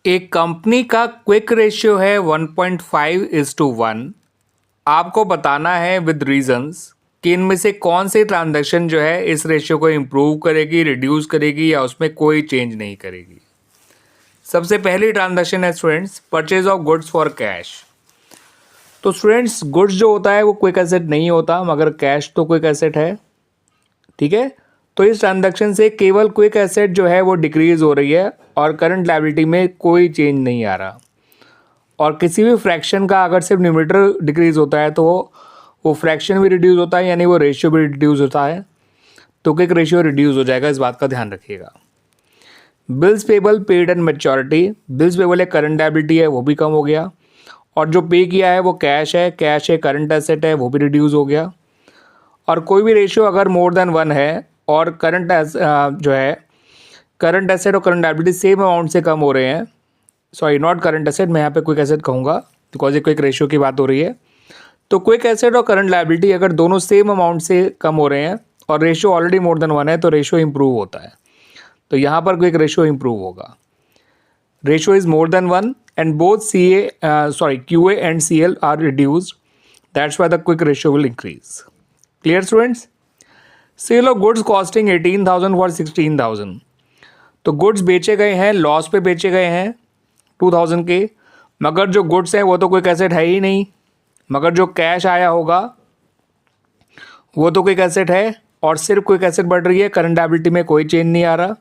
एक कंपनी का quick ratio है 1.5:1। आपको बताना है विद रीजंस कि इनमें से कौन सी ट्रांजैक्शन जो है इस रेशियो को इम्प्रूव करेगी, रिड्यूस करेगी या उसमें कोई चेंज नहीं करेगी। सबसे पहली ट्रांजैक्शन है students purchase of goods for cash. तो स्टूडेंट्स गुड्स जो होता है वो क्विक एसेट नहीं होता, मगर कैश तो क्विक एसेट है। ठीक है, तो इस ट्रांजैक्शन से केवल क्विक एसेट जो है वो डिक्रीज हो रही है और करंट लायबिलिटी में कोई चेंज नहीं आ रहा। और किसी भी फ्रैक्शन का अगर सिर्फ न्यूमरेटर डिक्रीज होता है तो वो फ्रैक्शन भी रिड्यूस होता है, यानी वो रेशियो भी रिड्यूस होता है। तो क्विक रेशियो रिड्यूस हो जाएगा, इस बात का ध्यान रखिएगा। Bills payable paid and maturity. Bills payable एक करंट लायबिलिटी है, वो भी कम हो गया। और जो पे किया है वो कैश है, कैश एक करंट एसेट है, वो भी रिड्यूस हो गया। और कोई भी रेशियो अगर मोर देन 1 है और करंट जो है करंट एसेट और करंट लायबिलिटी सेम अमाउंट से कम हो रहे हैं, सॉरी नॉट करंट एसेट, मैं यहाँ पे क्विक एसेट कहूँगा बिकॉज ये क्विक रेशियो की बात हो रही है। तो क्विक एसेट और करंट लायबिलिटी अगर दोनों सेम अमाउंट से कम हो रहे हैं और रेशियो ऑलरेडी मोर देन 1 है तो रेशियो इंप्रूव होता है। तो यहाँ पर क्विक रेशियो इंप्रूव होगा। Ratio is more than 1 and both QA and CL are reduced, that's why the quick ratio will increase. Clear students? Sale of goods costing 18,000 for 16,000। तो goods बेचे गए हैं, लॉस पे बेचे गए हैं 2,000 के, मगर जो गुड्स हैं वो तो कोई एसेट है ही नहीं, मगर जो कैश आया होगा वो तो कोई एसेट है और सिर्फ कोई एसेट बढ़ रही है, करंट लायबिलिटी में कोई चेंज नहीं आ रहा,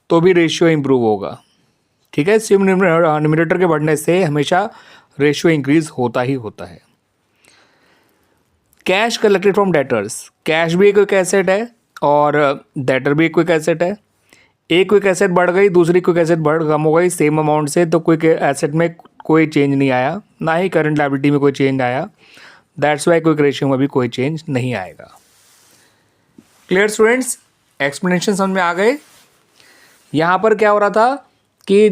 तो भी रेशियो इंप्रूव होगा। ठीक है, सिर्फ न्यूमरेटर के बढ़ने से हमेशा रेशियो इंक्रीज होता ही होता है। Cash collected from debtors. Cash भी एक क्विक एसेट है और डेटर भी एक क्विक एसेट है। एक क्विक एसेट बढ़ गई, दूसरी क्विक एसेट कम हो गई सेम अमाउंट से, तो क्विक एसेट में कोई चेंज नहीं आया, ना ही करंट लायबिलिटी में कोई चेंज आया। दैट्स वाई क्विक रेशियो में भी कोई चेंज नहीं आएगा। Clear students? एक्सप्लेनेशन समझ में आ गए? यहाँ पर क्या हो रहा था कि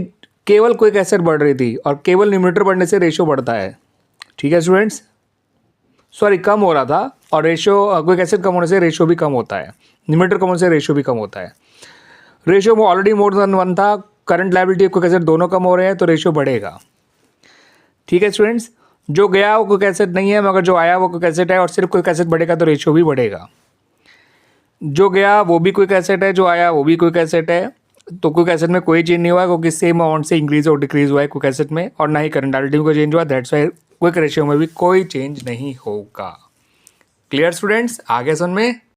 केवल क्विक एसेट बढ़ रही थी और केवल न्यूमरेटर बढ़ने से रेशियो बढ़ता है। ठीक है स्टूडेंट्स, सॉरी कम हो रहा था और रेशियो क्विक एसेट कम होने से रेशियो भी कम होता है, न्यूमरेटर कम होने से रेशियो भी कम होता है। रेशियो में ऑलरेडी मोर देन 1 था, करंट लायबिलिटी क्विक एसेट दोनों कम हो रहे हैं तो रेशियो बढ़ेगा। ठीक है स्टूडेंट्स, जो गया वो क्विक एसेट नहीं है, मगर जो आया वो क्विक एसेट है और सिर्फ क्विक एसेट बढ़ेगा तो रेशियो भी बढ़ेगा। जो गया वो भी क्विक एसेट है, जो आया वो भी क्विक एसेट है, तो क्विक एसेट में कोई चेंज नहीं हुआ क्योंकि सेम अमाउंट से इंक्रीज और डिक्रीज हुआ है क्विक एसेट में, और ना ही करंट लायबिलिटी में कोई चेंज हुआ। दैट्स वाई क्विक रेशियो में भी कोई चेंज नहीं होगा। Clear students? आगे समझ में?